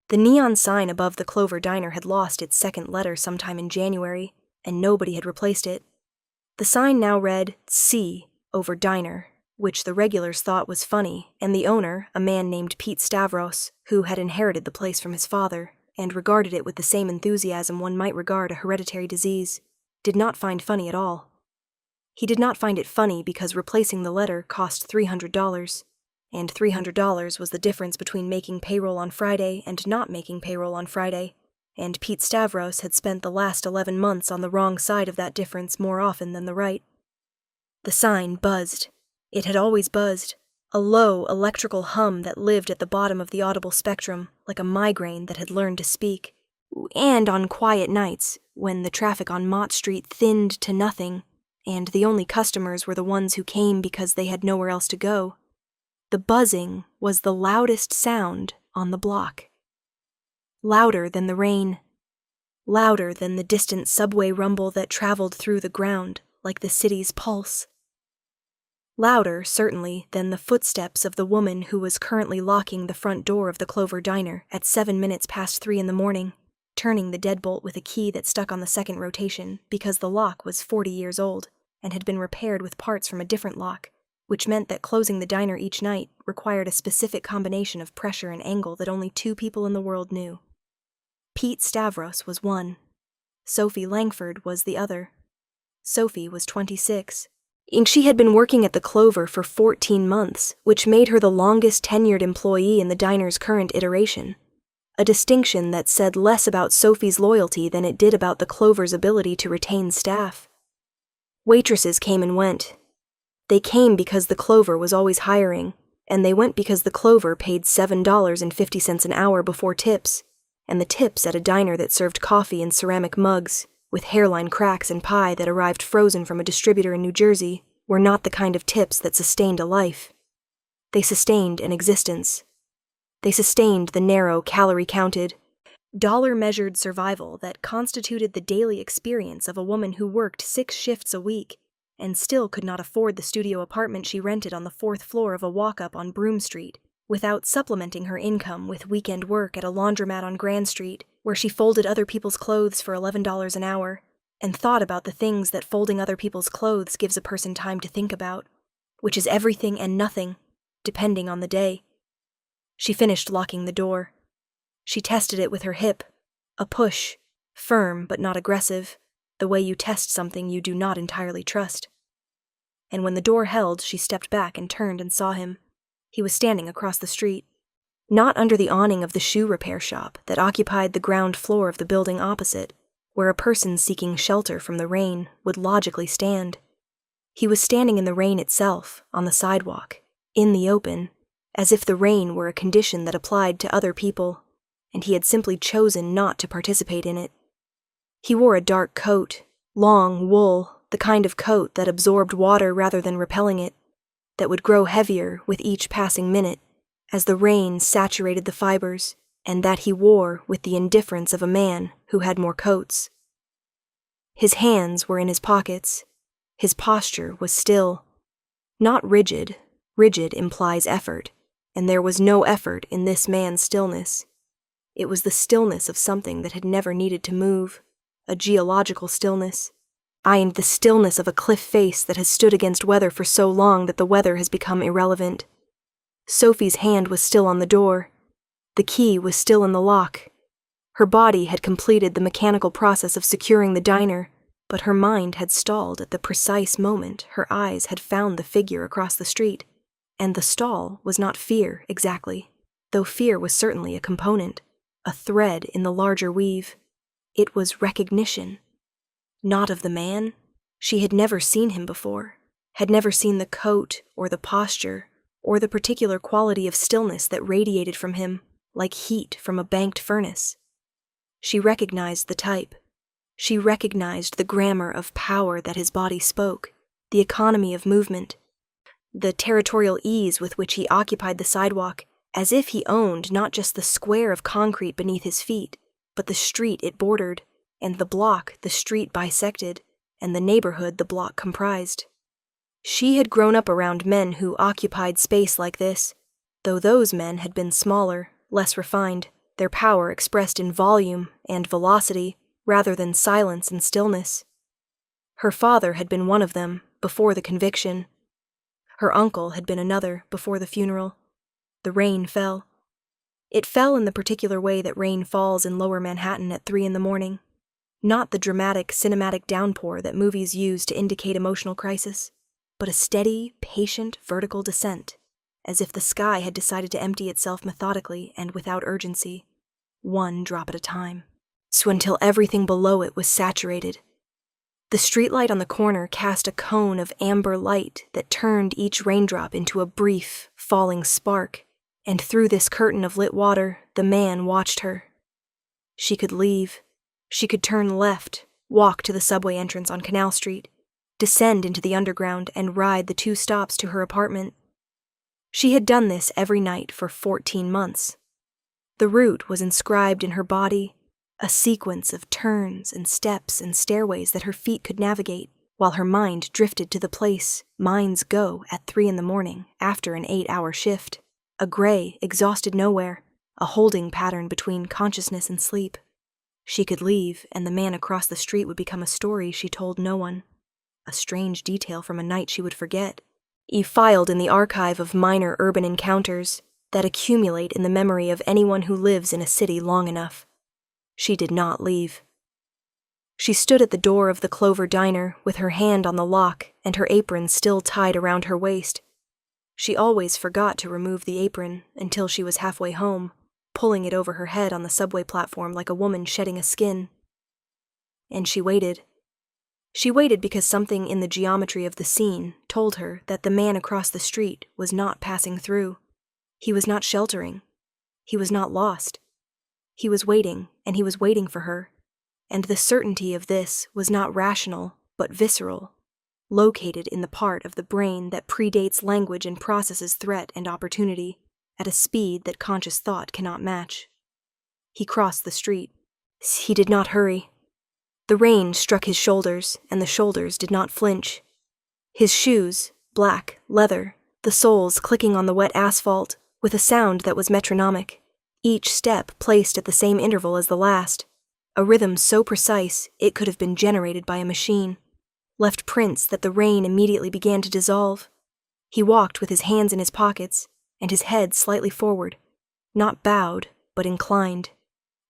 The neon sign above the Clover Diner had lost its second letter sometime in January, and nobody had replaced it. The sign now read C over Diner, which the regulars thought was funny, and the owner, a man named Pete Stavros, who had inherited the place from his father, and regarded it with the same enthusiasm one might regard a hereditary disease, did not find funny at all. He did not find it funny because replacing the letter cost $300, and $300 was the difference between making payroll on Friday and not making payroll on Friday, and Pete Stavros had spent the last 11 months on the wrong side of that difference more often than the right. The sign buzzed. It had always buzzed, a low electrical hum that lived at the bottom of the audible spectrum, like a migraine that had learned to speak. And on quiet nights, when the traffic on Mott Street thinned to nothing, and the only customers were the ones who came because they had nowhere else to go, the buzzing was the loudest sound on the block. Louder than the rain. Louder than the distant subway rumble that traveled through the ground like the city's pulse. Louder, certainly, than the footsteps of the woman who was currently locking the front door of the Clover Diner at 7 minutes past 3 in the morning, turning the deadbolt with a key that stuck on the second rotation because the lock was 40 years old and had been repaired with parts from a different lock, which meant that closing the diner each night required a specific combination of pressure and angle that only 2 people in the world knew. Pete Stavros was one. Sophie Langford was the other. Sophie was 26. And she had been working at the Clover for 14 months, which made her the longest tenured employee in the diner's current iteration. A distinction that said less about Sophie's loyalty than it did about the Clover's ability to retain staff. Waitresses came and went. They came because the Clover was always hiring, and they went because the Clover paid $7.50 an hour before tips, and the tips at a diner that served coffee in ceramic mugs, with hairline cracks and pie that arrived frozen from a distributor in New Jersey, were not the kind of tips that sustained a life. They sustained an existence. They sustained the narrow, calorie-counted, dollar-measured survival that constituted the daily experience of a woman who worked 6 shifts a week and still could not afford the studio apartment she rented on the 4th floor of a walk-up on Broome Street, without supplementing her income with weekend work at a laundromat on Grand Street, where she folded other people's clothes for $11 an hour, and thought about the things that folding other people's clothes gives a person time to think about, which is everything and nothing, depending on the day. She finished locking the door. She tested it with her hip, a push, firm but not aggressive, the way you test something you do not entirely trust. And when the door held, she stepped back and turned and saw him. He was standing across the street, not under the awning of the shoe repair shop that occupied the ground floor of the building opposite, where a person seeking shelter from the rain would logically stand. He was standing in the rain itself, on the sidewalk, in the open, as if the rain were a condition that applied to other people, and he had simply chosen not to participate in it. He wore a dark coat, long wool, the kind of coat that absorbed water rather than repelling it, that would grow heavier with each passing minute as the rain saturated the fibers, and that he wore with the indifference of a man who had more coats. His hands were in his pockets. His posture was still. Not rigid. Rigid implies effort, and there was no effort in this man's stillness. It was the stillness of something that had never needed to move, a geological stillness. And the stillness of a cliff face that has stood against weather for so long that the weather has become irrelevant. Sophie's hand was still on the door. The key was still in the lock. Her body had completed the mechanical process of securing the diner, but her mind had stalled at the precise moment her eyes had found the figure across the street. And the stall was not fear, exactly, though fear was certainly a component, a thread in the larger weave. It was recognition. Not of the man. She had never seen him before, had never seen the coat or the posture or the particular quality of stillness that radiated from him like heat from a banked furnace. She recognized the type. She recognized the grammar of power that his body spoke, the economy of movement, the territorial ease with which he occupied the sidewalk, as if he owned not just the square of concrete beneath his feet, but the street it bordered, and the block the street bisected, and the neighborhood the block comprised. She had grown up around men who occupied space like this, though those men had been smaller, less refined, their power expressed in volume and velocity rather than silence and stillness. Her father had been one of them before the conviction. Her uncle had been another before the funeral. The rain fell. It fell in the particular way that rain falls in lower Manhattan at 3 a.m, not the dramatic, cinematic downpour that movies use to indicate emotional crisis, but a steady, patient, vertical descent, as if the sky had decided to empty itself methodically and without urgency, one drop at a time, so until everything below it was saturated. The streetlight on the corner cast a cone of amber light that turned each raindrop into a brief, falling spark, and through this curtain of lit water, the man watched her. She could leave. She could turn left, walk to the subway entrance on Canal Street, descend into the underground, and ride the 2 stops to her apartment. She had done this every night for 14 months. The route was inscribed in her body, a sequence of turns and steps and stairways that her feet could navigate, while her mind drifted to the place minds go at 3 a.m. after an 8-hour shift, a gray, exhausted nowhere, a holding pattern between consciousness and sleep. She could leave, and the man across the street would become a story she told no one, a strange detail from a night she would forget, filed in the archive of minor urban encounters that accumulate in the memory of anyone who lives in a city long enough. She did not leave. She stood at the door of the Clover Diner with her hand on the lock and her apron still tied around her waist. She always forgot to remove the apron until she was halfway home, pulling it over her head on the subway platform like a woman shedding a skin. And she waited. She waited because something in the geometry of the scene told her that the man across the street was not passing through. He was not sheltering. He was not lost. He was waiting, and he was waiting for her, and the certainty of this was not rational, but visceral, located in the part of the brain that predates language and processes threat and opportunity at a speed that conscious thought cannot match. He crossed the street. He did not hurry. The rain struck his shoulders, and the shoulders did not flinch. His shoes, black, leather, the soles clicking on the wet asphalt, with a sound that was metronomic, each step placed at the same interval as the last, a rhythm so precise it could have been generated by a machine, left prints that the rain immediately began to dissolve. He walked with his hands in his pockets, and his head slightly forward, not bowed, but inclined,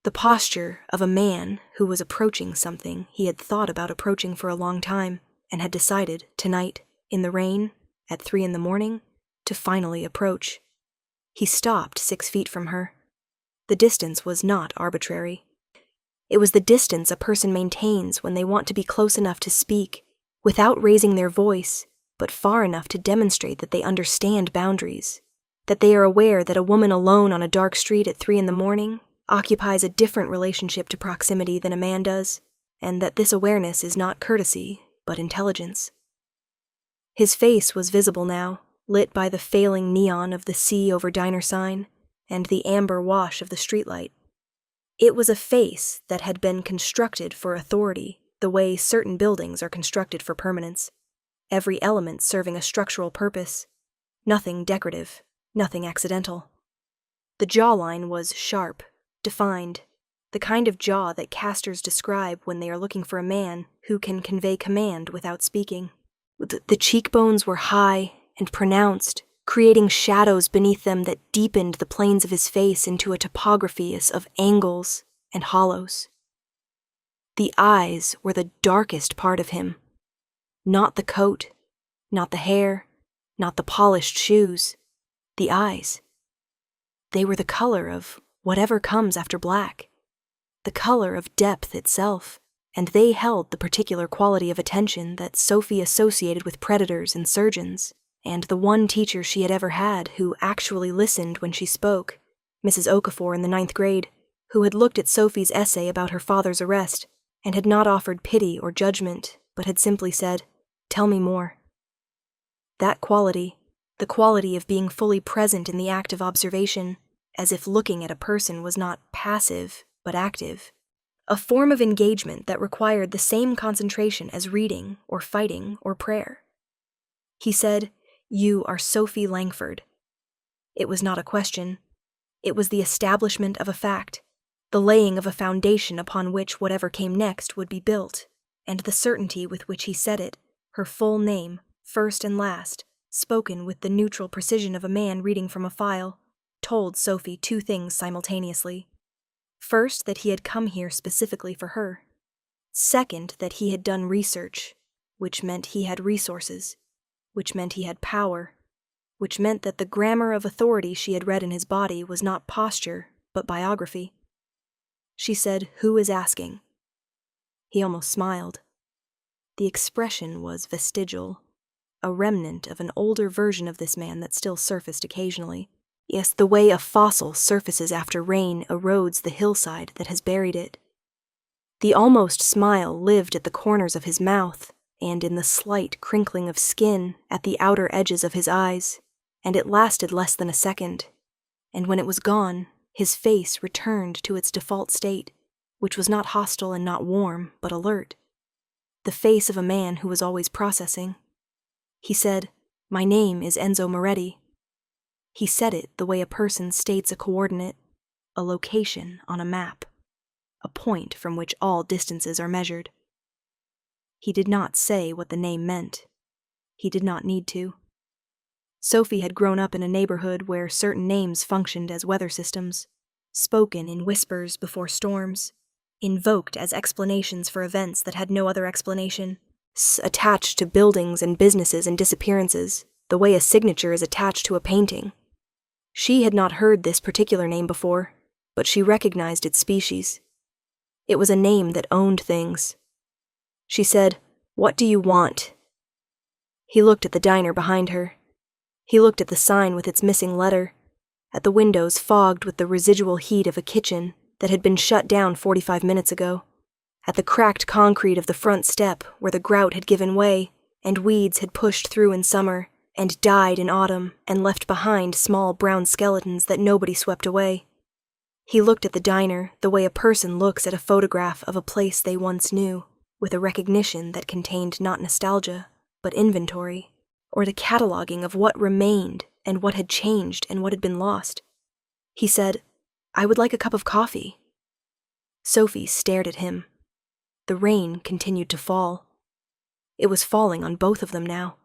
the posture of a man who was approaching something he had thought about approaching for a long time, and had decided, tonight, in the rain, at 3 a.m, to finally approach. He stopped 6 feet from her. The distance was not arbitrary. It was the distance a person maintains when they want to be close enough to speak, without raising their voice, but far enough to demonstrate that they understand boundaries, that they are aware that a woman alone on a dark street at 3 a.m. occupies a different relationship to proximity than a man does, and that this awareness is not courtesy, but intelligence. His face was visible now, lit by the failing neon of the C over diner sign, and the amber wash of the streetlight. It was a face that had been constructed for authority, the way certain buildings are constructed for permanence, every element serving a structural purpose, nothing decorative, nothing accidental. The jawline was sharp, defined, the kind of jaw that casters describe when they are looking for a man who can convey command without speaking. The cheekbones were high and pronounced, creating shadows beneath them that deepened the planes of his face into a topography of angles and hollows. The eyes were the darkest part of him. Not the coat, not the hair, not the polished shoes. The eyes. They were the color of whatever comes after black, the color of depth itself, and they held the particular quality of attention that Sophie associated with predators and surgeons, and the one teacher she had ever had who actually listened when she spoke, Mrs. Okafor in the 9th grade, who had looked at Sophie's essay about her father's arrest and had not offered pity or judgment, but had simply said, "Tell me more." That quality, the quality of being fully present in the act of observation, as if looking at a person was not passive, but active, a form of engagement that required the same concentration as reading or fighting or prayer. He said, "You are Sophie Langford." It was not a question. It was the establishment of a fact, the laying of a foundation upon which whatever came next would be built, and the certainty with which he said it, her full name, first and last, spoken with the neutral precision of a man reading from a file, told Sophie two things simultaneously. First, that he had come here specifically for her. Second, that he had done research, which meant he had resources, which meant he had power, which meant that the grammar of authority she had read in his body was not posture, but biography. She said, "Who is asking?" He almost smiled. The expression was vestigial, a remnant of an older version of this man that still surfaced occasionally. Yes, the way a fossil surfaces after rain erodes the hillside that has buried it. The almost smile lived at the corners of his mouth and in the slight crinkling of skin at the outer edges of his eyes, and it lasted less than a second, and when it was gone, his face returned to its default state, which was not hostile and not warm, but alert. The face of a man who was always processing. He said, "My name is Enzo Moretti." He said it the way a person states a coordinate, a location on a map, a point from which all distances are measured. He did not say what the name meant. He did not need to. Sophie had grown up in a neighborhood where certain names functioned as weather systems, spoken in whispers before storms, invoked as explanations for events that had no other explanation, attached to buildings and businesses and disappearances, the way a signature is attached to a painting. She had not heard this particular name before, but she recognized its species. It was a name that owned things. She said, "What do you want?" He looked at the diner behind her. He looked at the sign with its missing letter, at the windows fogged with the residual heat of a kitchen that had been shut down 45 minutes ago, at the cracked concrete of the front step where the grout had given way and weeds had pushed through in summer and died in autumn and left behind small brown skeletons that nobody swept away. He looked at the diner the way a person looks at a photograph of a place they once knew, with a recognition that contained not nostalgia, but inventory, or the cataloging of what remained and what had changed and what had been lost. He said, "I would like a cup of coffee." Sophie stared at him. The rain continued to fall. It was falling on both of them now.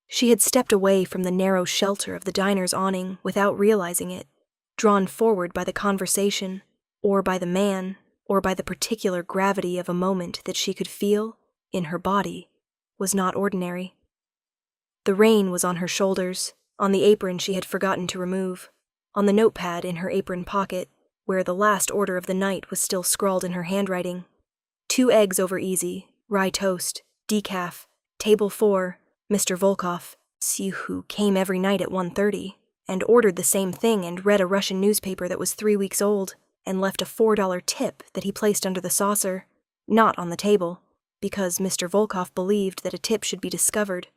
She had stepped away from the narrow shelter of the diner's awning without realizing it, drawn forward by the conversation, or by the man, or by the particular gravity of a moment that she could feel, in her body, was not ordinary. The rain was on her shoulders, on the apron she had forgotten to remove, on the notepad in her apron pocket, where the last order of the night was still scrawled in her handwriting. 2 eggs over easy, rye toast, decaf, table 4, Mr. Volkov, who came every night at 1:30, and ordered the same thing and read a Russian newspaper that was 3 weeks old, and left a $4 tip that he placed under the saucer, not on the table, because Mr. Volkov believed that a tip should be discovered,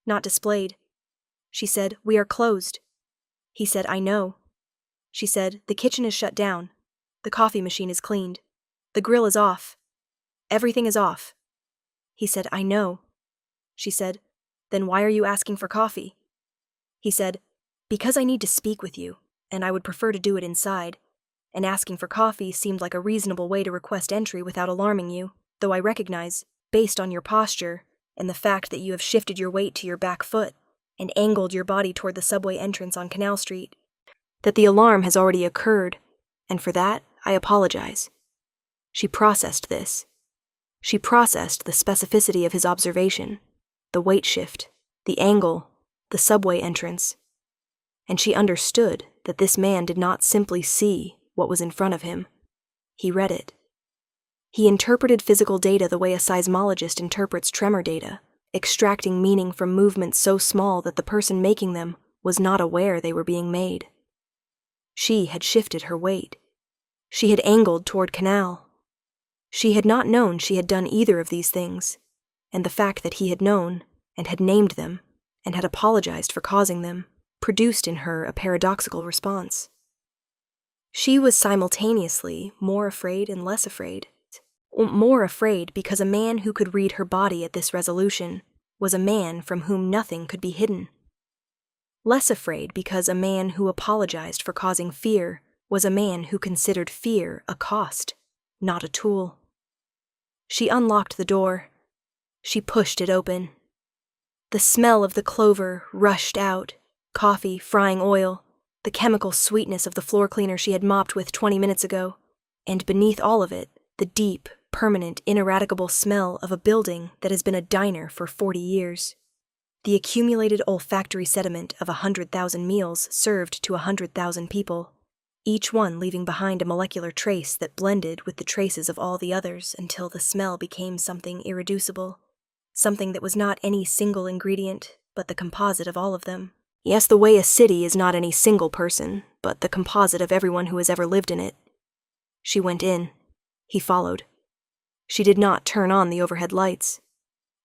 not displayed. She said, "We are closed." He said, "I know." She said, "The kitchen is shut down. The coffee machine is cleaned. The grill is off. Everything is off." He said, "I know." She said, "Then why are you asking for coffee?" He said, "Because I need to speak with you, and I would prefer to do it inside, and asking for coffee seemed like a reasonable way to request entry without alarming you, though I recognize, based on your posture, and the fact that you have shifted your weight to your back foot, and angled your body toward the subway entrance on Canal Street, that the alarm has already occurred, and for that, I apologize." She processed this. She processed the specificity of his observation, the weight shift, the angle, the subway entrance, and she understood that this man did not simply see what was in front of him. He read it. He interpreted physical data the way a seismologist interprets tremor data, extracting meaning from movements so small that the person making them was not aware they were being made. She had shifted her weight. She had angled toward Canal. She had not known she had done either of these things, and the fact that he had known, and had named them, and had apologized for causing them, produced in her a paradoxical response. She was simultaneously more afraid and less afraid. More afraid because a man who could read her body at this resolution was a man from whom nothing could be hidden. Less afraid because a man who apologized for causing fear was a man who considered fear a cost, not a tool. She unlocked the door. She pushed it open. The smell of the clover rushed out, coffee, frying oil, the chemical sweetness of the floor cleaner she had mopped with 20 minutes ago, and beneath all of it, the deep, permanent, ineradicable smell of a building that has been a diner for 40 years. The accumulated olfactory sediment of 100,000 meals served to 100,000 people, each one leaving behind a molecular trace that blended with the traces of all the others until the smell became something irreducible, something that was not any single ingredient, but the composite of all of them. Yes, the way a city is not any single person, but the composite of everyone who has ever lived in it. She went in. He followed. She did not turn on the overhead lights.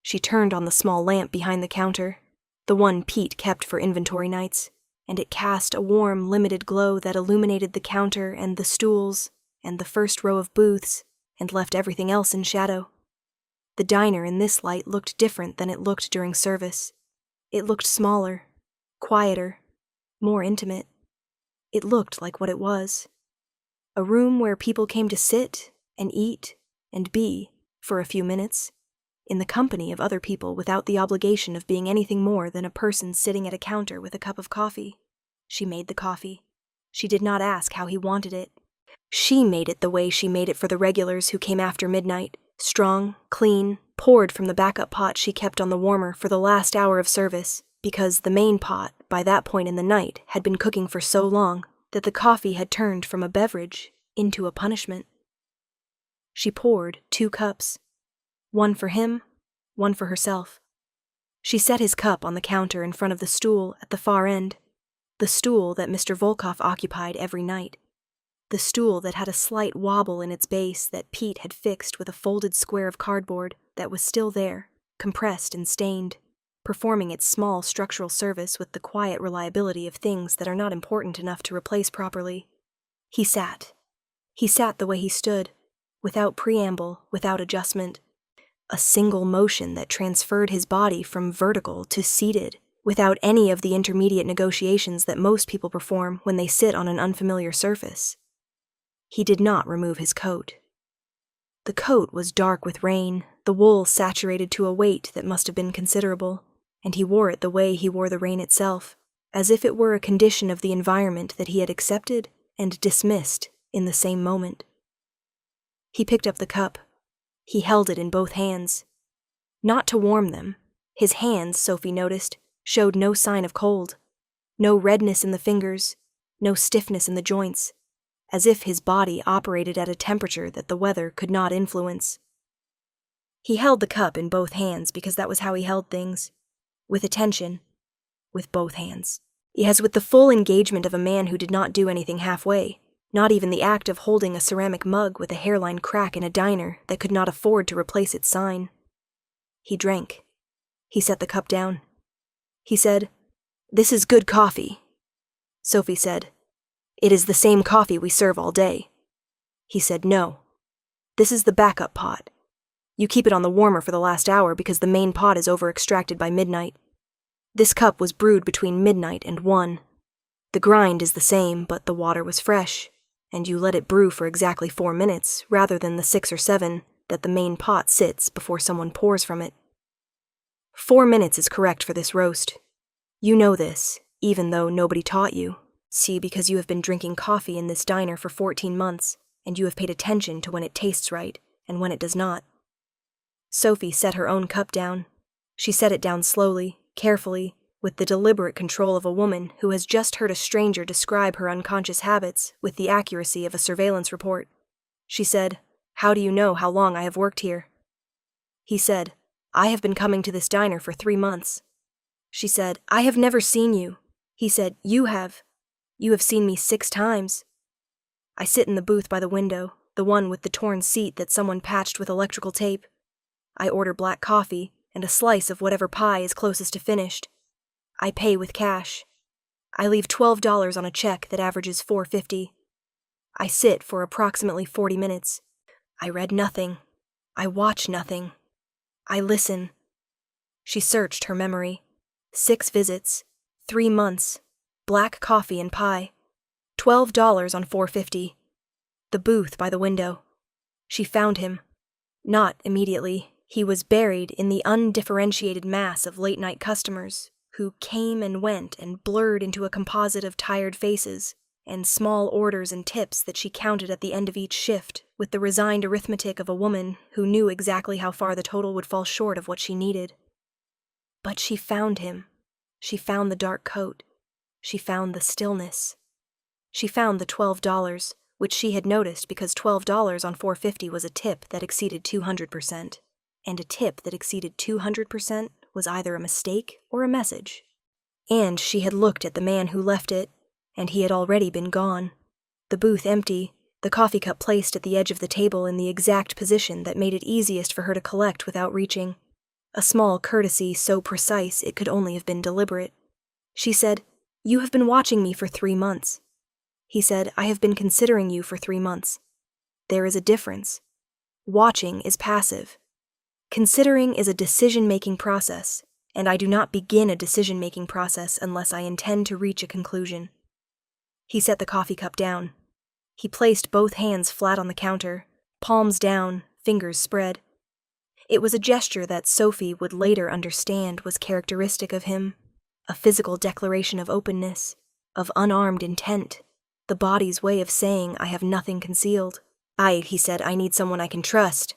She turned on the small lamp behind the counter, the one Pete kept for inventory nights, and it cast a warm, limited glow that illuminated the counter and the stools and the first row of booths and left everything else in shadow. The diner in this light looked different than it looked during service. It looked smaller, quieter, more intimate. It looked like what it was. A room where people came to sit and eat and be, for a few minutes, in the company of other people without the obligation of being anything more than a person sitting at a counter with a cup of coffee. She made the coffee. She did not ask how he wanted it. She made it the way she made it for the regulars who came after midnight, strong, clean, poured from the backup pot she kept on the warmer for the last hour of service, because the main pot, by that point in the night, had been cooking for so long that the coffee had turned from a beverage into a punishment. She poured 2 cups. One for him, one for herself. She set his cup on the counter in front of the stool at the far end, the stool that Mr. Volkoff occupied every night, the stool that had a slight wobble in its base that Pete had fixed with a folded square of cardboard that was still there, compressed and stained, performing its small structural service with the quiet reliability of things that are not important enough to replace properly. He sat. He sat the way he stood, without preamble, without adjustment. A single motion that transferred his body from vertical to seated, without any of the intermediate negotiations that most people perform when they sit on an unfamiliar surface. He did not remove his coat. The coat was dark with rain, the wool saturated to a weight that must have been considerable, and he wore it the way he wore the rain itself, as if it were a condition of the environment that he had accepted and dismissed in the same moment. He picked up the cup. He held it in both hands. Not to warm them. His hands, Sophie noticed, showed no sign of cold. No redness in the fingers, no stiffness in the joints, as if his body operated at a temperature that the weather could not influence. He held the cup in both hands because that was how he held things. With attention. With both hands. Yes, with the full engagement of a man who did not do anything halfway. Not even the act of holding a ceramic mug with a hairline crack in a diner that could not afford to replace its sign. He drank. He set the cup down. He said, "This is good coffee." Sophie said, "It is the same coffee we serve all day." He said, "No. This is the backup pot. You keep it on the warmer for the last hour because the main pot is over-extracted by midnight. This cup was brewed between midnight and 1. The grind is the same, but the water was fresh, and you let it brew for exactly 4 minutes rather than the 6 or 7 that the main pot sits before someone pours from it. 4 minutes is correct for this roast. You know this, even though nobody taught you. See, because you have been drinking coffee in this diner for 14 months, and you have paid attention to when it tastes right and when it does not." Sophie set her own cup down. She set it down slowly, carefully, with the deliberate control of a woman who has just heard a stranger describe her unconscious habits with the accuracy of a surveillance report. She said, "How do you know how long I have worked here?" He said, "I have been coming to this diner for 3 months." She said, "I have never seen you." He said, "You have. You have seen me 6 times. I sit in the booth by the window, the one with the torn seat that someone patched with electrical tape. I order black coffee and a slice of whatever pie is closest to finished. I pay with cash. I leave $12 on a check that averages $4.50. I sit for approximately 40 minutes. I read nothing. I watch nothing. I listen." She searched her memory. 6 visits, 3 months. Black coffee and pie. $12 on $4.50. The booth by the window. She found him. Not immediately. He was buried in the undifferentiated mass of late-night customers who came and went and blurred into a composite of tired faces and small orders and tips that she counted at the end of each shift with the resigned arithmetic of a woman who knew exactly how far the total would fall short of what she needed. But she found him. She found the dark coat. She found the stillness. She found the $12, which she had noticed because $12 on $4.50 was a tip that exceeded 200%, and a tip that exceeded 200% was either a mistake or a message. And she had looked at the man who left it, and he had already been gone. The booth empty, the coffee cup placed at the edge of the table in the exact position that made it easiest for her to collect without reaching. A small courtesy so precise it could only have been deliberate. She said, "You have been watching me for 3 months." He said, "I have been considering you for 3 months. There is a difference. Watching is passive. Considering is a decision-making process, and I do not begin a decision-making process unless I intend to reach a conclusion." He set the coffee cup down. He placed both hands flat on the counter, palms down, fingers spread. It was a gesture that Sophie would later understand was characteristic of him, a physical declaration of openness, of unarmed intent, the body's way of saying, "I have nothing concealed." He said, "I need someone I can trust."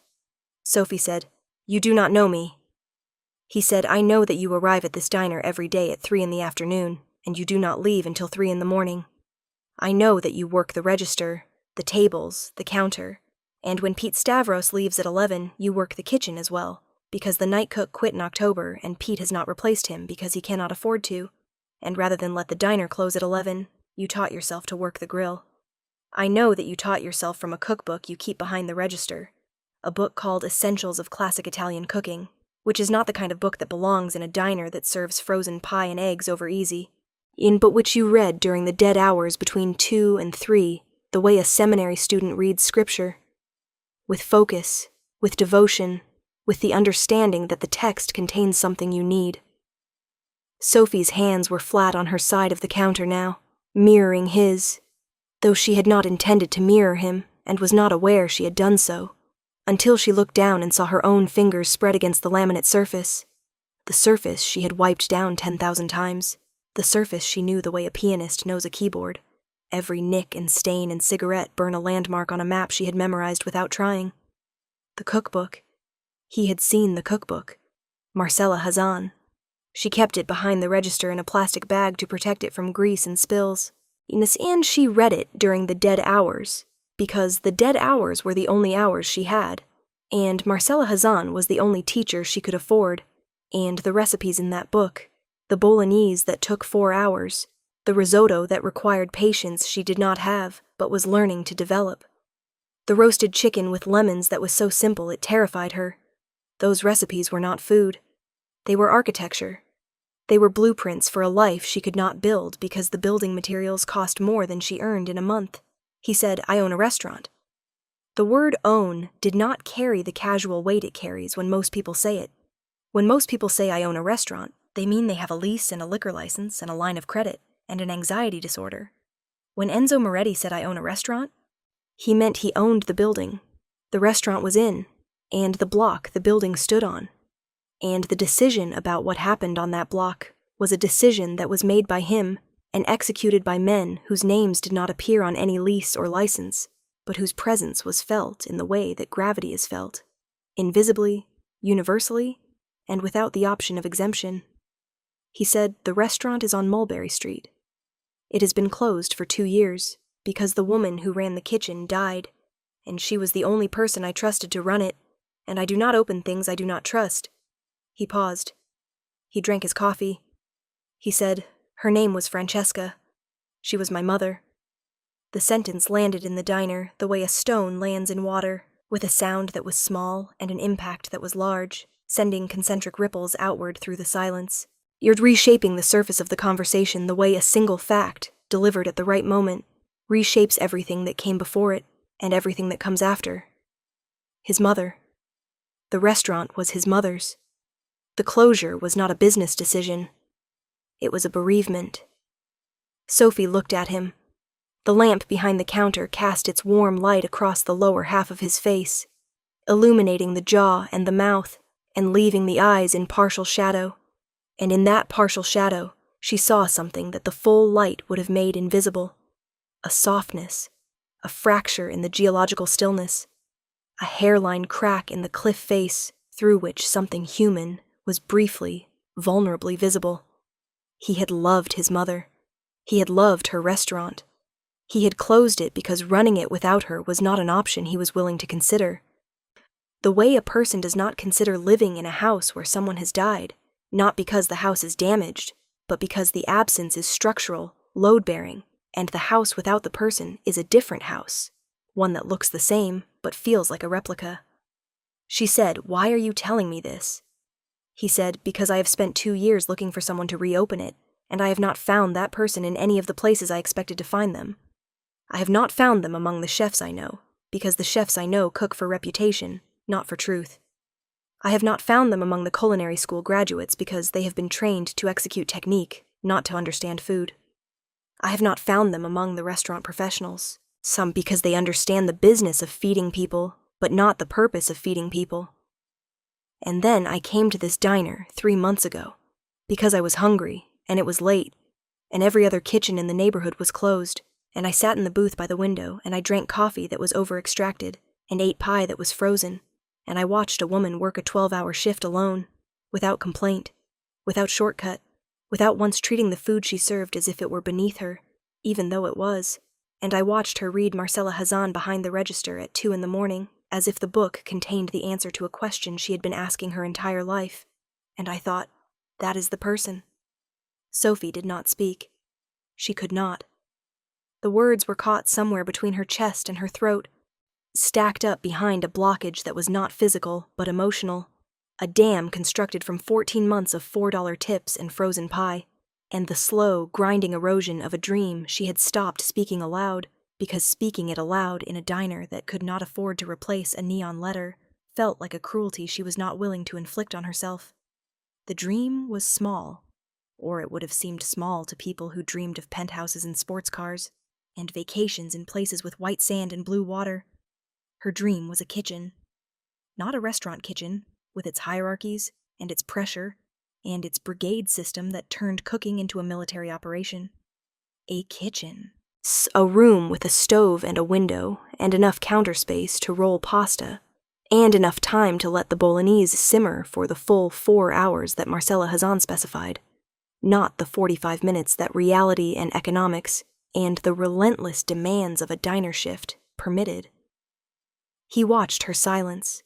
Sophie said, "You do not know me." He said, "I know that you arrive at this diner every day at 3 in the afternoon, and you do not leave until 3 in the morning. I know that you work the register, the tables, the counter, and when Pete Stavros leaves at 11, you work the kitchen as well, because the night cook quit in October and Pete has not replaced him because he cannot afford to, and rather than let the diner close at 11, you taught yourself to work the grill. I know that you taught yourself from a cookbook you keep behind the register, a book called Essentials of Classic Italian Cooking, which is not the kind of book that belongs in a diner that serves frozen pie and eggs over easy, but which you read during the dead hours between 2 and 3, the way a seminary student reads scripture. With focus, with devotion, with the understanding that the text contains something you need. Sophie's hands were flat on her side of the counter now, mirroring his, though she had not intended to mirror him and was not aware she had done so, until she looked down and saw her own fingers spread against the laminate surface, the surface she had wiped down 10,000 times, the surface she knew the way a pianist knows a keyboard. Every nick and stain and cigarette burn a landmark on a map she had memorized without trying. The cookbook. He had seen the cookbook. Marcella Hazan. She kept it behind the register in a plastic bag to protect it from grease and spills. And she read it during the dead hours, because the dead hours were the only hours she had, and Marcella Hazan was the only teacher she could afford, and the recipes in that book, the bolognese that took 4 hours, the risotto that required patience she did not have but was learning to develop, the roasted chicken with lemons that was so simple it terrified her. Those recipes were not food. They were architecture. They were blueprints for a life she could not build because the building materials cost more than she earned in a month. He said, "I own a restaurant." The word own did not carry the casual weight it carries when most people say it. When most people say "I own a restaurant," they mean they have a lease and a liquor license and a line of credit and an anxiety disorder. When Enzo Moretti said "I own a restaurant," he meant he owned the building. The restaurant was in, and the block the building stood on. And the decision about what happened on that block was a decision that was made by him and executed by men whose names did not appear on any lease or license, but whose presence was felt in the way that gravity is felt, invisibly, universally, and without the option of exemption. He said, "The restaurant is on Mulberry Street. It has been closed for 2 years because the woman who ran the kitchen died, and she was the only person I trusted to run it, and I do not open things I do not trust." He paused. He drank his coffee. He said, "Her name was Francesca. She was my mother." The sentence landed in the diner the way a stone lands in water, with a sound that was small and an impact that was large, sending concentric ripples outward through the silence. You're reshaping the surface of the conversation the way a single fact, delivered at the right moment, reshapes everything that came before it and everything that comes after. His mother. The restaurant was his mother's. The closure was not a business decision. It was a bereavement. Sophie looked at him. The lamp behind the counter cast its warm light across the lower half of his face, illuminating the jaw and the mouth, and leaving the eyes in partial shadow. And in that partial shadow, she saw something that the full light would have made invisible. A softness, a fracture in the geological stillness, a hairline crack in the cliff face through which something human was briefly, vulnerably visible. He had loved his mother. He had loved her restaurant. He had closed it because running it without her was not an option he was willing to consider. The way a person does not consider living in a house where someone has died, not because the house is damaged, but because the absence is structural, load-bearing, and the house without the person is a different house, one that looks the same but feels like a replica. She said, "Why are you telling me this?" He said, "Because I have spent 2 years looking for someone to reopen it, and I have not found that person in any of the places I expected to find them. I have not found them among the chefs I know, because the chefs I know cook for reputation, not for truth. I have not found them among the culinary school graduates because they have been trained to execute technique, not to understand food. I have not found them among the restaurant professionals, some because they understand the business of feeding people, but not the purpose of feeding people. And then I came to this diner 3 months ago, because I was hungry, and it was late, and every other kitchen in the neighborhood was closed, and I sat in the booth by the window, and I drank coffee that was over-extracted, and ate pie that was frozen, and I watched a woman work a 12-hour shift alone, without complaint, without shortcut, without once treating the food she served as if it were beneath her, even though it was, and I watched her read Marcella Hazan behind the register at 2 a.m, as if the book contained the answer to a question she had been asking her entire life, and I thought, that is the person. Sophie did not speak. She could not. The words were caught somewhere between her chest and her throat, stacked up behind a blockage that was not physical but emotional, a dam constructed from 14 months of $4 tips and frozen pie, and the slow, grinding erosion of a dream she had stopped speaking aloud, because speaking it aloud in a diner that could not afford to replace a neon letter felt like a cruelty she was not willing to inflict on herself. The dream was small, or it would have seemed small to people who dreamed of penthouses and sports cars, and vacations in places with white sand and blue water. Her dream was a kitchen. Not a restaurant kitchen, with its hierarchies, and its pressure, and its brigade system that turned cooking into a military operation. A kitchen. A room with a stove and a window, and enough counter space to roll pasta, and enough time to let the bolognese simmer for the full 4 hours that Marcella Hazan specified, not the 45 minutes that reality and economics, and the relentless demands of a diner shift, permitted. He watched her silence.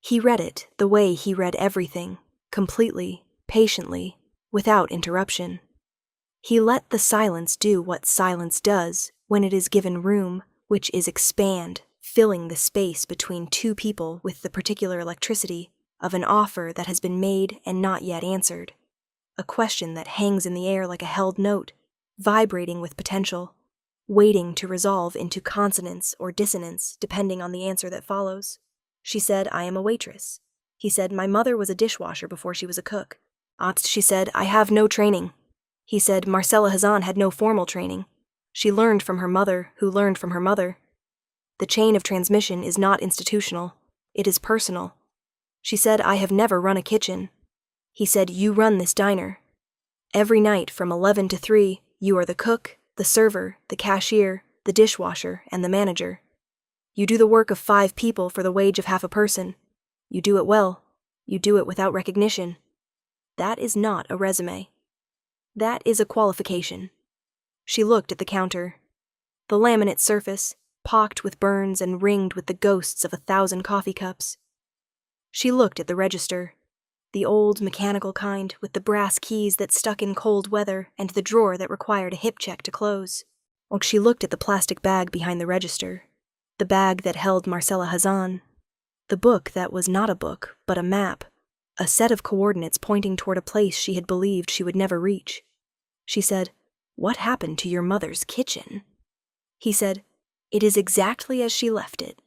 He read it the way he read everything, completely, patiently, without interruption. He let the silence do what silence does when it is given room, which is expand, filling the space between two people with the particular electricity of an offer that has been made and not yet answered, a question that hangs in the air like a held note, vibrating with potential, waiting to resolve into consonance or dissonance depending on the answer that follows. She said, "I am a waitress." He said, "My mother was a dishwasher before she was a cook." She said, "I have no training." He said, "Marcella Hazan had no formal training. She learned from her mother, who learned from her mother. The chain of transmission is not institutional. It is personal." She said, "I have never run a kitchen." He said, "You run this diner. Every night from 11 to 3, you are the cook, the server, the cashier, the dishwasher, and the manager. You do the work of 5 people for the wage of half a person. You do it well. You do it without recognition. That is not a resume. That is a qualification." She looked at the counter. The laminate surface, pocked with burns and ringed with the ghosts of 1,000 coffee cups. She looked at the register, the old mechanical kind with the brass keys that stuck in cold weather and the drawer that required a hip check to close. She looked at the plastic bag behind the register, the bag that held Marcella Hazan, the book that was not a book, but a map, a set of coordinates pointing toward a place she had believed she would never reach. She said, "What happened to your mother's kitchen?" He said, "It is exactly as she left it.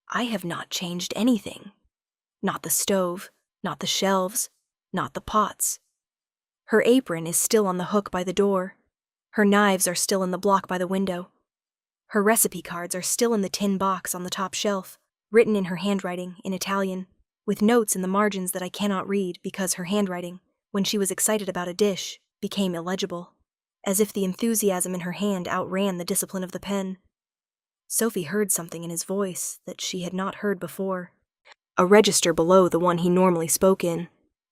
I have not changed anything. Not the stove, not the shelves, not the pots. Her apron is still on the hook by the door. Her knives are still in the block by the window. Her recipe cards are still in the tin box on the top shelf, written in her handwriting, in Italian, with notes in the margins that I cannot read because her handwriting, when she was excited about a dish, became illegible, as if the enthusiasm in her hand outran the discipline of the pen. Sophie heard something in his voice that she had not heard before. A register below the one he normally spoke in,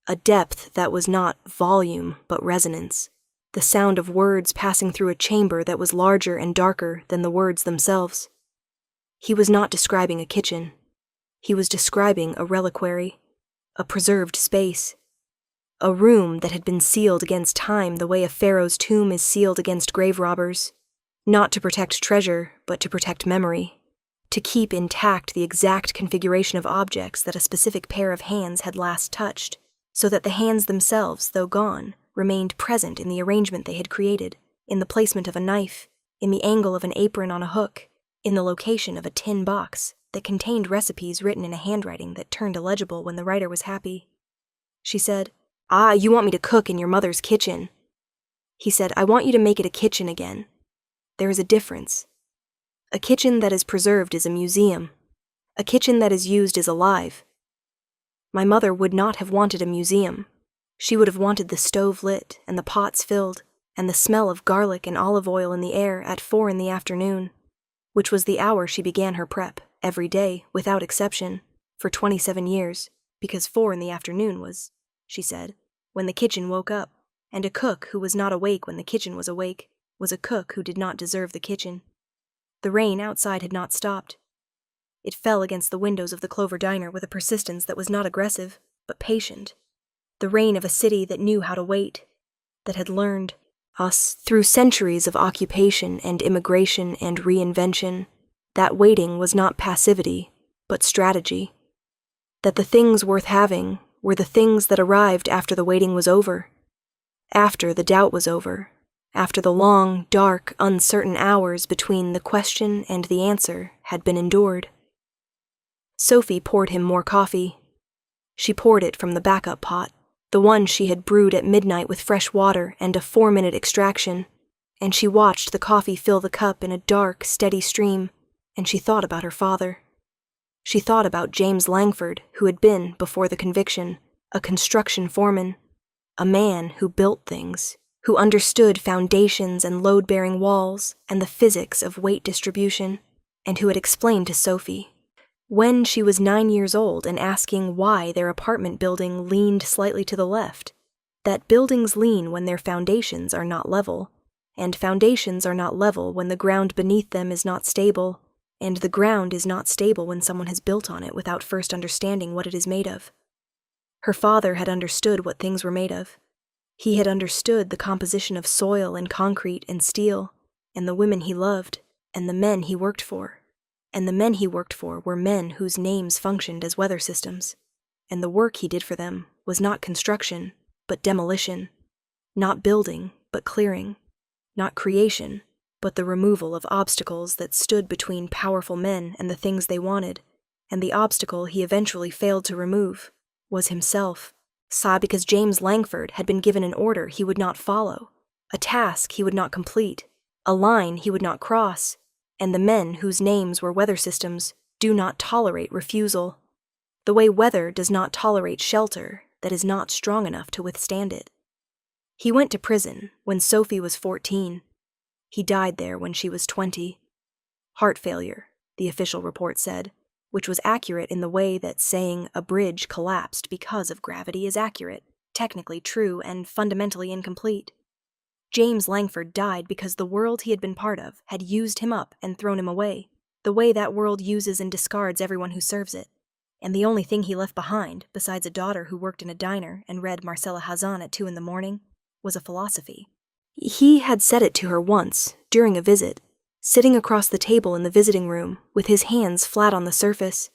a depth that was not volume but resonance, the sound of words passing through a chamber that was larger and darker than the words themselves. He was not describing a kitchen. He was describing a reliquary, a preserved space, a room that had been sealed against time the way a pharaoh's tomb is sealed against grave robbers, not to protect treasure, but to protect memory, to keep intact the exact configuration of objects that a specific pair of hands had last touched, so that the hands themselves, though gone, remained present in the arrangement they had created, in the placement of a knife, in the angle of an apron on a hook, in the location of a tin box that contained recipes written in a handwriting that turned illegible when the writer was happy. She said, "Ah, you want me to cook in your mother's kitchen." He said, "I want you to make it a kitchen again. There is a difference. A kitchen that is preserved is a museum. A kitchen that is used is alive. My mother would not have wanted a museum. She would have wanted the stove lit and the pots filled and the smell of garlic and olive oil in the air at 4 in the afternoon, which was the hour she began her prep, every day, without exception, for 27 years, because 4 in the afternoon was, she said, when the kitchen woke up, and a cook who was not awake when the kitchen was awake was a cook who did not deserve the kitchen. The rain outside had not stopped. It fell against the windows of the Clover Diner with a persistence that was not aggressive, but patient. The rain of a city that knew how to wait, that had learned us through centuries of occupation and immigration and reinvention, that waiting was not passivity, but strategy. That the things worth having were the things that arrived after the waiting was over, after the doubt was over, after the long, dark, uncertain hours between the question and the answer had been endured. Sophie poured him more coffee. She poured it from the backup pot, the one she had brewed at midnight with fresh water and a 4-minute extraction, and she watched the coffee fill the cup in a dark, steady stream, and she thought about her father. She thought about James Langford, who had been, before the conviction, a construction foreman, a man who built things, who understood foundations and load-bearing walls and the physics of weight distribution, and who had explained to Sophie, when she was 9 years old and asking why their apartment building leaned slightly to the left, that buildings lean when their foundations are not level, and foundations are not level when the ground beneath them is not stable, and the ground is not stable when someone has built on it without first understanding what it is made of. Her father had understood what things were made of. He had understood the composition of soil and concrete and steel, and the women he loved, and the men he worked for. And the men he worked for were men whose names functioned as weather systems, and the work he did for them was not construction, but demolition, not building, but clearing, not creation, but the removal of obstacles that stood between powerful men and the things they wanted, and the obstacle he eventually failed to remove was himself. Because James Langford had been given an order he would not follow, a task he would not complete, a line he would not cross, and the men whose names were weather systems do not tolerate refusal, the way weather does not tolerate shelter that is not strong enough to withstand it. He went to prison when Sophie was 14. He died there when she was 20. Heart failure, the official report said, which was accurate in the way that saying a bridge collapsed because of gravity is accurate, technically true, and fundamentally incomplete. James Langford died because the world he had been part of had used him up and thrown him away, the way that world uses and discards everyone who serves it. And the only thing he left behind, besides a daughter who worked in a diner and read Marcella Hazan at 2 a.m, was a philosophy. He had said it to her once, during a visit, sitting across the table in the visiting room, with his hands flat on the surface.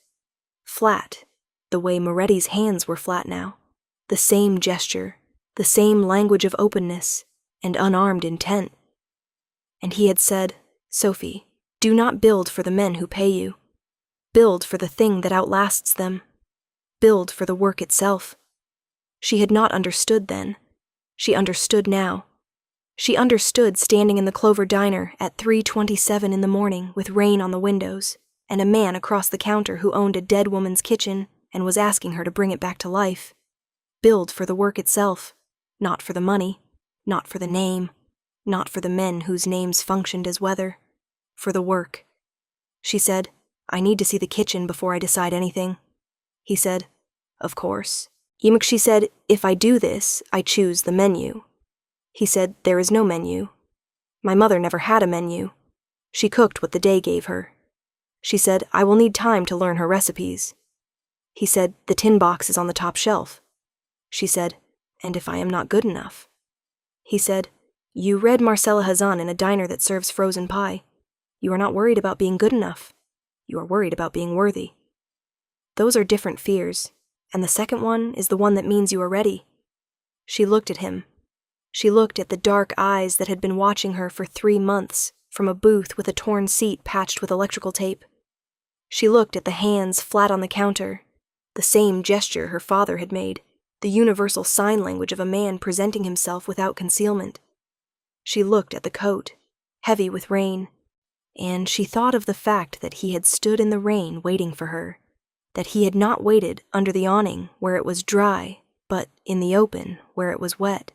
Flat, the way Moretti's hands were flat now. The same gesture, the same language of openness, and unarmed intent. And he had said, "Sophie, do not build for the men who pay you. Build for the thing that outlasts them. Build for the work itself." She had not understood then. She understood now. She understood standing in the Clover Diner at 3:27 in the morning with rain on the windows, and a man across the counter who owned a dead woman's kitchen and was asking her to bring it back to life. Billed for the work itself, not for the money, not for the name, not for the men whose names functioned as weather, for the work. She said, "I need to see the kitchen before I decide anything." He said, "Of course." She said, "If I do this, I choose the menu." He said, "There is no menu. My mother never had a menu. She cooked what the day gave her." She said, "I will need time to learn her recipes." He said, "The tin box is on the top shelf." She said, "And if I am not good enough?" He said, "You read Marcella Hazan in a diner that serves frozen pie. You are not worried about being good enough. You are worried about being worthy. Those are different fears, and the second one is the one that means you are ready." She looked at him. She looked at the dark eyes that had been watching her for 3 months from a booth with a torn seat patched with electrical tape. She looked at the hands flat on the counter, the same gesture her father had made, the universal sign language of a man presenting himself without concealment. She looked at the coat, heavy with rain, and she thought of the fact that he had stood in the rain waiting for her, that he had not waited under the awning where it was dry, but in the open where it was wet.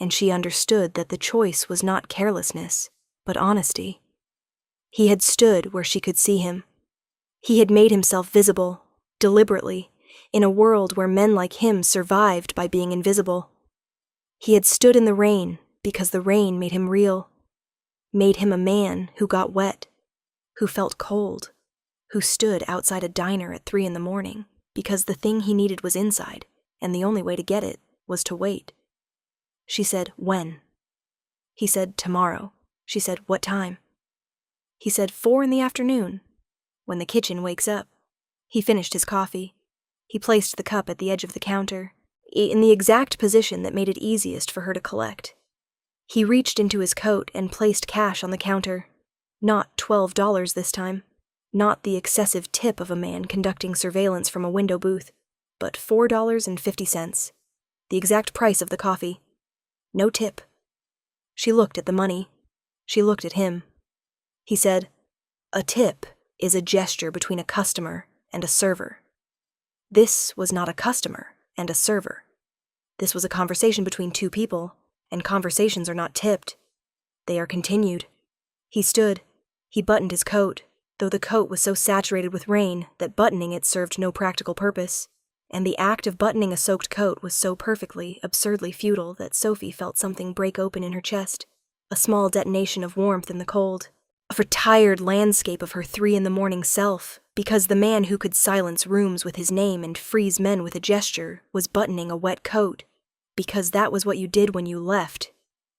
And she understood that the choice was not carelessness, but honesty. He had stood where she could see him. He had made himself visible, deliberately, in a world where men like him survived by being invisible. He had stood in the rain because the rain made him real, made him a man who got wet, who felt cold, who stood outside a diner at 3 in the morning because the thing he needed was inside, and the only way to get it was to wait. She said, "When?" He said, "Tomorrow." She said, "What time?" He said, 4 in the afternoon, when the kitchen wakes up. He finished his coffee. He placed the cup at the edge of the counter, in the exact position that made it easiest for her to collect. He reached into his coat and placed cash on the counter. Not $12 this time, not the excessive tip of a man conducting surveillance from a window booth, but $4.50, the exact price of the coffee. No tip. She looked at the money. She looked at him. He said, "A tip is a gesture between a customer and a server." This was not a customer and a server. This was a conversation between 2 people, and conversations are not tipped. They are continued. He stood. He buttoned his coat, though the coat was so saturated with rain that buttoning it served no practical purpose. And the act of buttoning a soaked coat was so perfectly, absurdly futile that Sophie felt something break open in her chest, a small detonation of warmth in the cold, a retired landscape of her 3 in the morning self, because the man who could silence rooms with his name and freeze men with a gesture was buttoning a wet coat, because that was what you did when you left.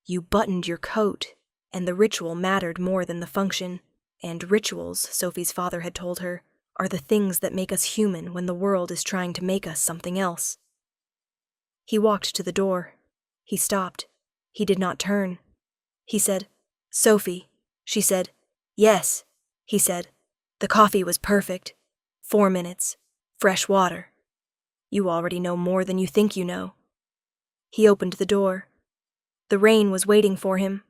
You buttoned your coat, and the ritual mattered more than the function, and rituals, Sophie's father had told her, are the things that make us human when the world is trying to make us something else. He walked to the door. He stopped. He did not turn. He said, "Sophie." She said, "Yes." He said, "The coffee was perfect. 4 minutes. Fresh water. You already know more than you think you know." He opened the door. The rain was waiting for him.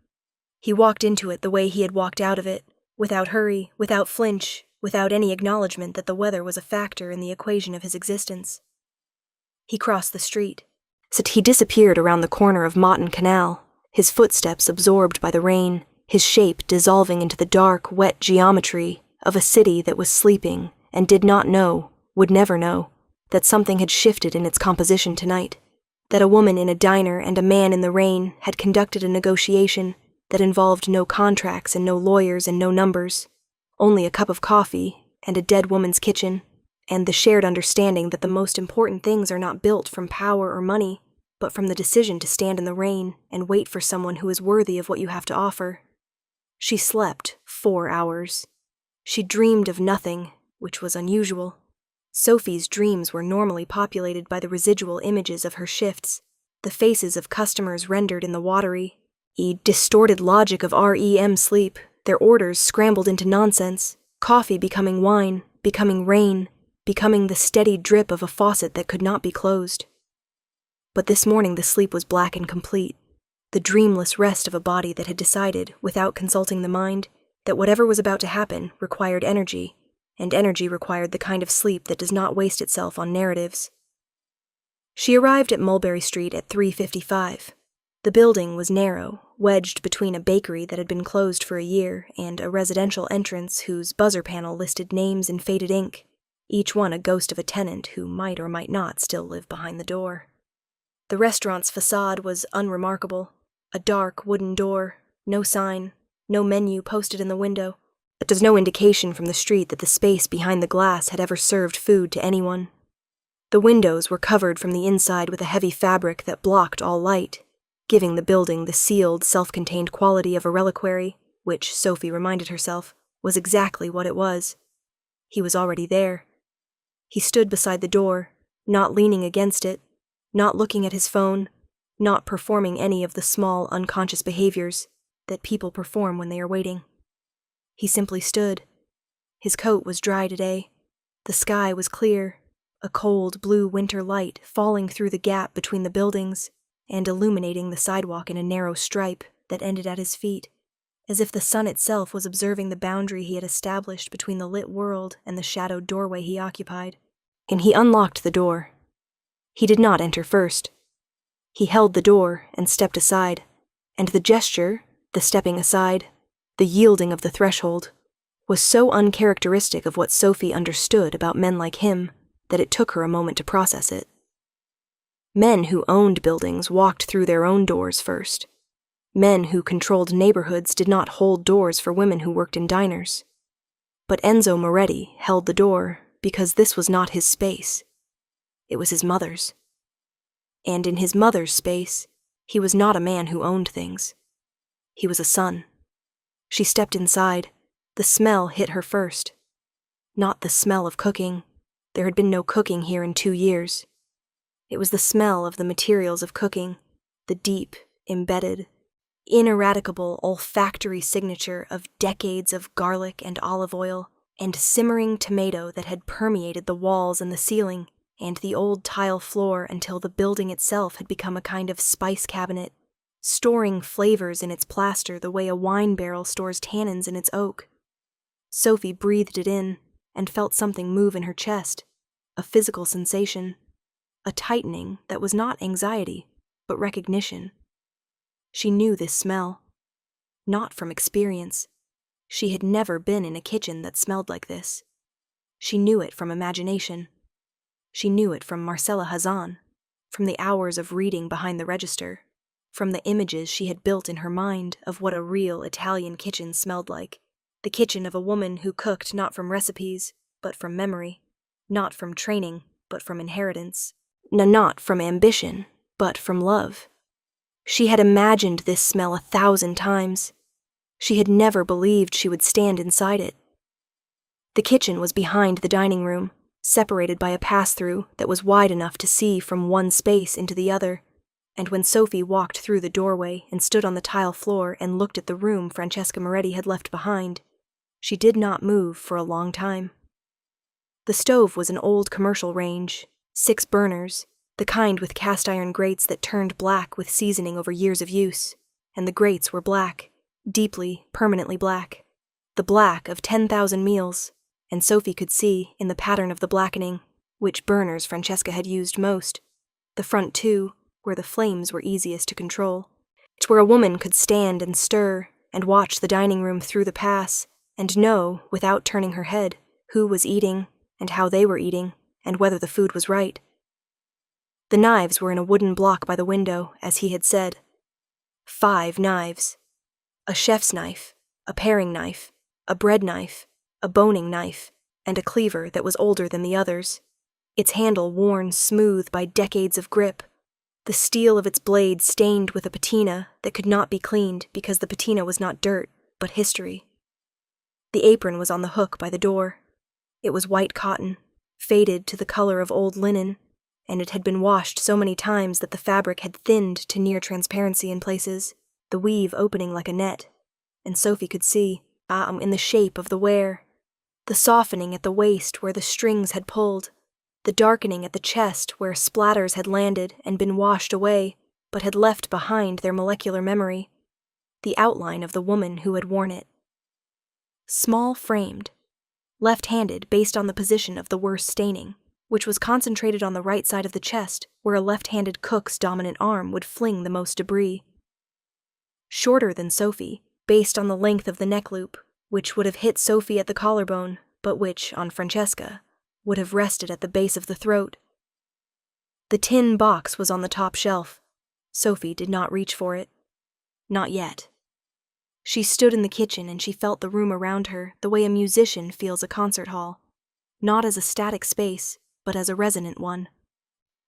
He walked into it the way he had walked out of it, without hurry, without flinch, without any acknowledgement that the weather was a factor in the equation of his existence. He crossed the street. He disappeared around the corner of Moughton Canal, his footsteps absorbed by the rain, his shape dissolving into the dark, wet geometry of a city that was sleeping and did not know, would never know, that something had shifted in its composition tonight, that a woman in a diner and a man in the rain had conducted a negotiation that involved no contracts and no lawyers and no numbers, only a cup of coffee and a dead woman's kitchen, and the shared understanding that the most important things are not built from power or money, but from the decision to stand in the rain and wait for someone who is worthy of what you have to offer. She slept 4 hours. She dreamed of nothing, which was unusual. Sophie's dreams were normally populated by the residual images of her shifts, the faces of customers rendered in the watery, distorted logic of REM sleep, their orders scrambled into nonsense, coffee becoming wine, becoming rain, becoming the steady drip of a faucet that could not be closed. But this morning the sleep was black and complete, the dreamless rest of a body that had decided, without consulting the mind, that whatever was about to happen required energy, and energy required the kind of sleep that does not waste itself on narratives. She arrived at Mulberry Street at 3:55. The building was narrow, wedged between a bakery that had been closed for a year and a residential entrance whose buzzer panel listed names in faded ink, each one a ghost of a tenant who might or might not still live behind the door. The restaurant's facade was unremarkable. A dark wooden door, no sign, no menu posted in the window, but there's no indication from the street that the space behind the glass had ever served food to anyone. The windows were covered from the inside with a heavy fabric that blocked all light, giving the building the sealed, self-contained quality of a reliquary, which, Sophie reminded herself, was exactly what it was. He was already there. He stood beside the door, not leaning against it, not looking at his phone, not performing any of the small, unconscious behaviors that people perform when they are waiting. He simply stood. His coat was dry today. The sky was clear, a cold blue winter light falling through the gap between the buildings and illuminating the sidewalk in a narrow stripe that ended at his feet, as if the sun itself was observing the boundary he had established between the lit world and the shadowed doorway he occupied. And he unlocked the door. He did not enter first. He held the door and stepped aside, and the gesture, the stepping aside, the yielding of the threshold, was so uncharacteristic of what Sophie understood about men like him that it took her a moment to process it. Men who owned buildings walked through their own doors first. Men who controlled neighborhoods did not hold doors for women who worked in diners. But Enzo Moretti held the door because this was not his space. It was his mother's. And in his mother's space, he was not a man who owned things. He was a son. She stepped inside. The smell hit her first. Not the smell of cooking. There had been no cooking here in 2 years. It was the smell of the materials of cooking, the deep, embedded, ineradicable olfactory signature of decades of garlic and olive oil and simmering tomato that had permeated the walls and the ceiling and the old tile floor until the building itself had become a kind of spice cabinet, storing flavors in its plaster the way a wine barrel stores tannins in its oak. Sophie breathed it in and felt something move in her chest, a physical sensation, a tightening that was not anxiety, but recognition. She knew this smell, not from experience. She had never been in a kitchen that smelled like this. She knew it from imagination. She knew it from Marcella Hazan, from the hours of reading behind the register, from the images she had built in her mind of what a real Italian kitchen smelled like, the kitchen of a woman who cooked not from recipes, but from memory, not from training, but from inheritance, not from ambition, but from love. She had imagined this smell 1,000 times. She had never believed she would stand inside it. The kitchen was behind the dining room, separated by a pass-through that was wide enough to see from one space into the other, and when Sophie walked through the doorway and stood on the tile floor and looked at the room Francesca Moretti had left behind, she did not move for a long time. The stove was an old commercial range, 6 burners, the kind with cast-iron grates that turned black with seasoning over years of use, and the grates were black, deeply, permanently black, the black of 10,000 meals, and Sophie could see, in the pattern of the blackening, which burners Francesca had used most, the front 2, where the flames were easiest to control. It's where a woman could stand and stir and watch the dining room through the pass and know, without turning her head, who was eating and how they were eating and whether the food was right. The knives were in a wooden block by the window, as he had said. 5 knives. A chef's knife, a paring knife, a bread knife, a boning knife, and a cleaver that was older than the others, its handle worn smooth by decades of grip, the steel of its blade stained with a patina that could not be cleaned because the patina was not dirt, but history. The apron was on the hook by the door. It was white cotton, faded to the color of old linen, and it had been washed so many times that the fabric had thinned to near transparency in places, the weave opening like a net, and Sophie could see, in the shape of the wear, the softening at the waist where the strings had pulled, The darkening at the chest where splatters had landed and been washed away, but had left behind their molecular memory. The outline of the woman who had worn it. Small framed. Left-handed based on the position of the worst staining, which was concentrated on the right side of the chest where a left-handed cook's dominant arm would fling the most debris. Shorter than Sophie, based on the length of the neck loop, which would have hit Sophie at the collarbone, but which, on Francesca, would have rested at the base of the throat. The tin box was on the top shelf. Sophie did not reach for it. Not yet. She stood in the kitchen and she felt the room around her the way a musician feels a concert hall, not as a static space, but as a resonant one.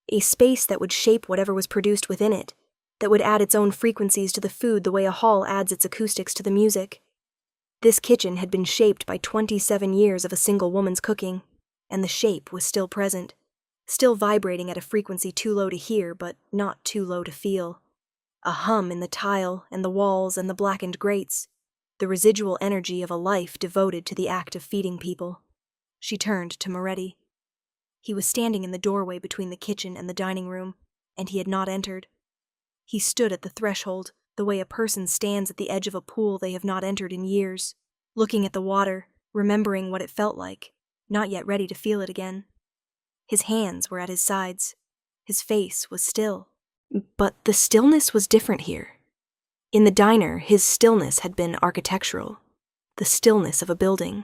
A space that would shape whatever was produced within it, that would add its own frequencies to the food the way a hall adds its acoustics to the music. This kitchen had been shaped by 27 years of a single woman's cooking, and the shape was still present, still vibrating at a frequency too low to hear, but not too low to feel. A hum in the tile and the walls and the blackened grates, the residual energy of a life devoted to the act of feeding people. She turned to Moretti. He was standing in the doorway between the kitchen and the dining room, and he had not entered. He stood at the threshold, the way a person stands at the edge of a pool they have not entered in years, looking at the water, remembering what it felt like, not yet ready to feel it again. His hands were at his sides. His face was still. But the stillness was different here. In the diner, his stillness had been architectural, the stillness of a building,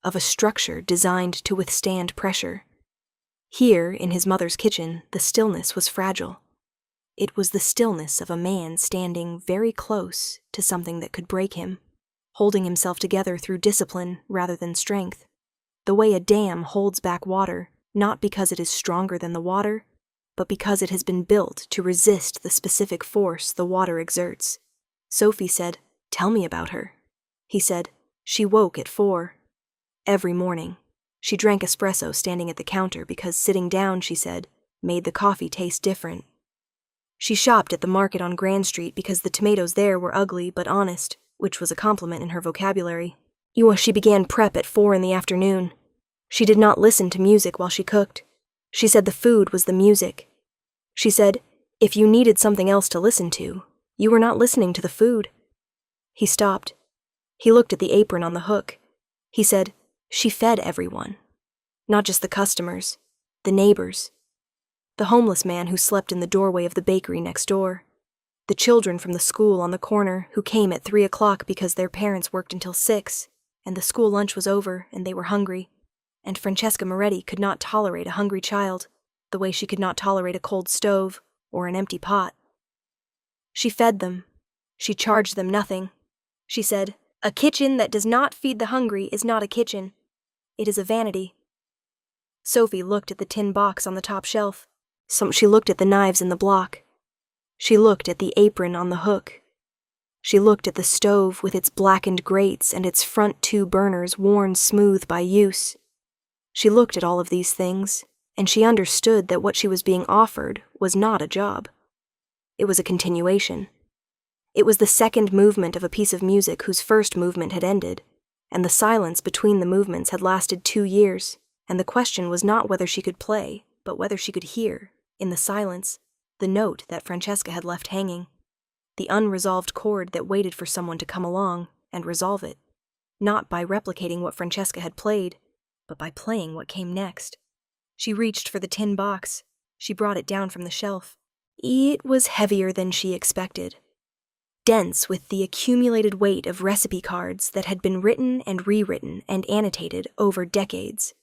of a structure designed to withstand pressure. Here, in his mother's kitchen, the stillness was fragile. It was the stillness of a man standing very close to something that could break him, holding himself together through discipline rather than strength, the way a dam holds back water, not because it is stronger than the water, but because it has been built to resist the specific force the water exerts. Sophie said, "Tell me about her." He said, "She woke at 4. Every morning. She drank espresso standing at the counter because sitting down, she said, made the coffee taste different. She shopped at the market on Grand Street because the tomatoes there were ugly but honest, which was a compliment in her vocabulary. She began prep at 4 in the afternoon. She did not listen to music while she cooked. She said the food was the music. She said, if you needed something else to listen to, you were not listening to the food." He stopped. He looked at the apron on the hook. He said, "She fed everyone. Not just the customers, the neighbors. The homeless man who slept in the doorway of the bakery next door. The children from the school on the corner who came at 3 o'clock because their parents worked until 6, and the school lunch was over and they were hungry. And Francesca Moretti could not tolerate a hungry child, the way she could not tolerate a cold stove or an empty pot. She fed them. She charged them nothing. She said, "A kitchen that does not feed the hungry is not a kitchen. It is a vanity." Sophie looked at the tin box on the top shelf. She looked at the knives in the block. She looked at the apron on the hook. She looked at the stove with its blackened grates and its front 2 burners worn smooth by use. She looked at all of these things, and she understood that what she was being offered was not a job. It was a continuation. It was the second movement of a piece of music whose first movement had ended, and the silence between the movements had lasted 2 years, and the question was not whether she could play, but whether she could hear, in the silence, the note that Francesca had left hanging, the unresolved chord that waited for someone to come along and resolve it, not by replicating what Francesca had played, but by playing what came next. She reached for the tin box. She brought it down from the shelf. It was heavier than she expected, dense with the accumulated weight of recipe cards that had been written and rewritten and annotated over decades.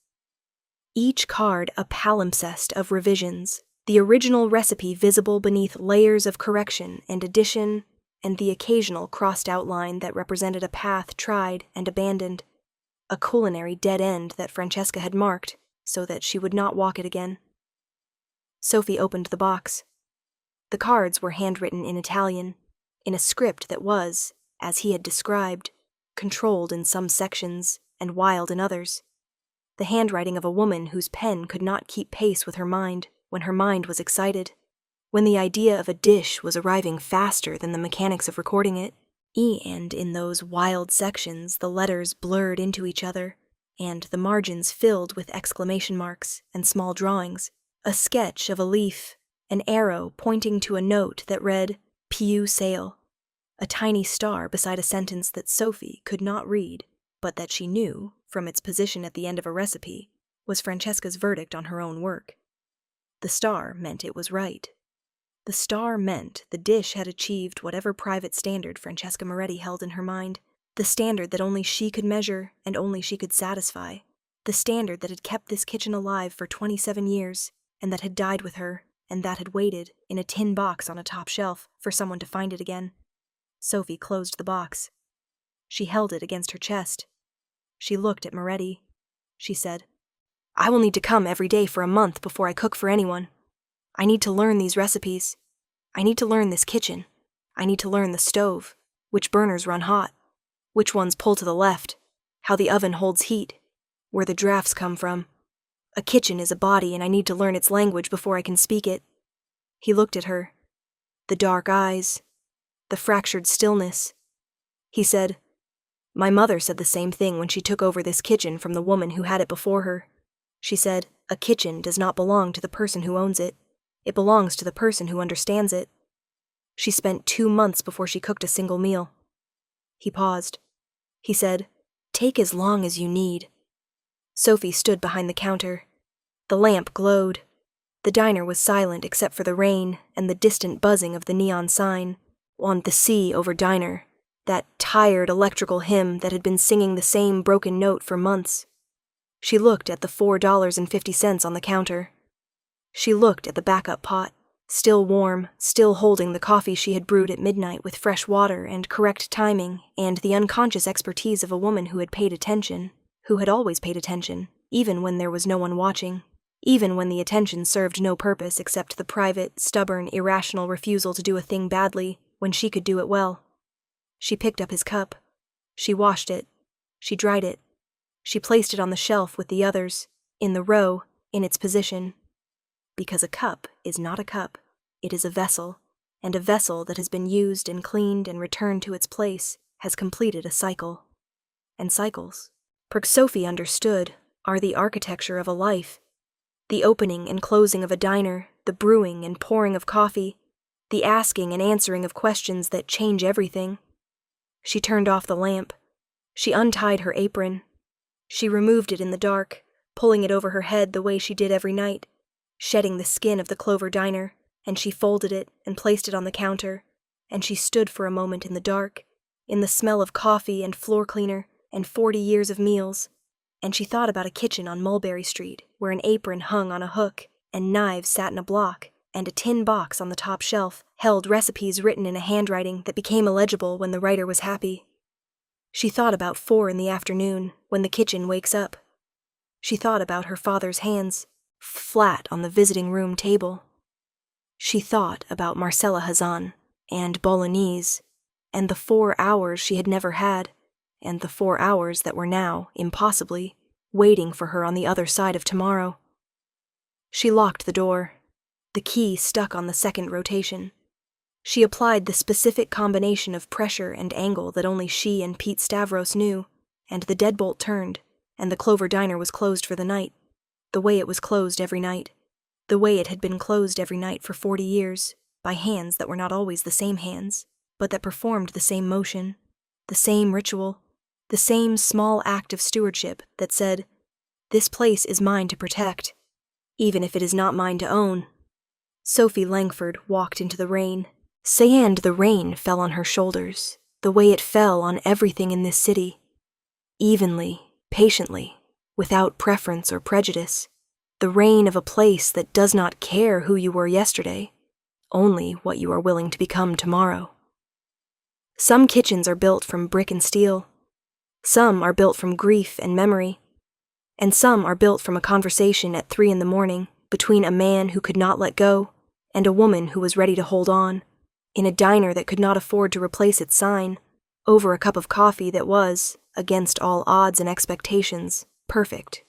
Each card a palimpsest of revisions, the original recipe visible beneath layers of correction and addition, and the occasional crossed outline that represented a path tried and abandoned, a culinary dead end that Francesca had marked so that she would not walk it again. Sophie opened the box. The cards were handwritten in Italian, in a script that was, as he had described, controlled in some sections and wild in others. The handwriting of a woman whose pen could not keep pace with her mind when her mind was excited, when the idea of a dish was arriving faster than the mechanics of recording it, and in those wild sections the letters blurred into each other, and the margins filled with exclamation marks and small drawings, a sketch of a leaf, an arrow pointing to a note that read, Pew Sale, a tiny star beside a sentence that Sophie could not read, but that she knew, from its position at the end of a recipe, was Francesca's verdict on her own work. The star meant it was right. The star meant the dish had achieved whatever private standard Francesca Moretti held in her mind, the standard that only she could measure and only she could satisfy, the standard that had kept this kitchen alive for 27 years, and that had died with her, and that had waited, in a tin box on a top shelf, for someone to find it again. Sophie closed the box. She held it against her chest. She looked at Moretti. She said, I will need to come every day for a month before I cook for anyone. I need to learn these recipes. I need to learn this kitchen. I need to learn the stove, which burners run hot, which ones pull to the left, how the oven holds heat, where the drafts come from. A kitchen is a body, and I need to learn its language before I can speak it. He looked at her. The dark eyes, the fractured stillness. He said, My mother said the same thing when she took over this kitchen from the woman who had it before her. She said, a kitchen does not belong to the person who owns it. It belongs to the person who understands it. She spent 2 months before she cooked a single meal. He paused. He said, Take as long as you need. Sophie stood behind the counter. The lamp glowed. The diner was silent except for the rain and the distant buzzing of the neon sign, on the sea over diner, that tired electrical hymn that had been singing the same broken note for months. She looked at the $4.50 on the counter. She looked at the backup pot, still warm, still holding the coffee she had brewed at midnight with fresh water and correct timing and the unconscious expertise of a woman who had paid attention, who had always paid attention, even when there was no one watching, even when the attention served no purpose except the private, stubborn, irrational refusal to do a thing badly when she could do it well. She picked up his cup. She washed it. She dried it. She placed it on the shelf with the others, in the row, in its position. Because a cup is not a cup, it is a vessel, and a vessel that has been used and cleaned and returned to its place has completed a cycle. And cycles, Sophie understood, are the architecture of a life. The opening and closing of a diner, the brewing and pouring of coffee, the asking and answering of questions that change everything. She turned off the lamp. She untied her apron. She removed it in the dark, pulling it over her head the way she did every night, shedding the skin of the Clover diner, and she folded it and placed it on the counter, and she stood for a moment in the dark, in the smell of coffee and floor cleaner and 40 years of meals, and she thought about a kitchen on Mulberry Street where an apron hung on a hook and knives sat in a block, and a tin box on the top shelf held recipes written in a handwriting that became illegible when the writer was happy. She thought about 4 in the afternoon when the kitchen wakes up. She thought about her father's hands, flat on the visiting room table. She thought about Marcella Hazan and Bolognese, and the 4 hours she had never had, and the 4 hours that were now, impossibly, waiting for her on the other side of tomorrow. She locked the door. The key stuck on the second rotation. She applied the specific combination of pressure and angle that only she and Pete Stavros knew, and the deadbolt turned, and the Clover diner was closed for the night, the way it was closed every night, the way it had been closed every night for 40 years, by hands that were not always the same hands, but that performed the same motion, the same ritual, the same small act of stewardship that said, This place is mine to protect, even if it is not mine to own. Sophie Langford walked into the rain, and the rain fell on her shoulders, the way it fell on everything in this city, evenly, patiently, without preference or prejudice, the rain of a place that does not care who you were yesterday, only what you are willing to become tomorrow. Some kitchens are built from brick and steel. Some are built from grief and memory. And some are built from a conversation at 3 a.m. between a man who could not let go and a woman who was ready to hold on, in a diner that could not afford to replace its sign, over a cup of coffee that was, against all odds and expectations, perfect.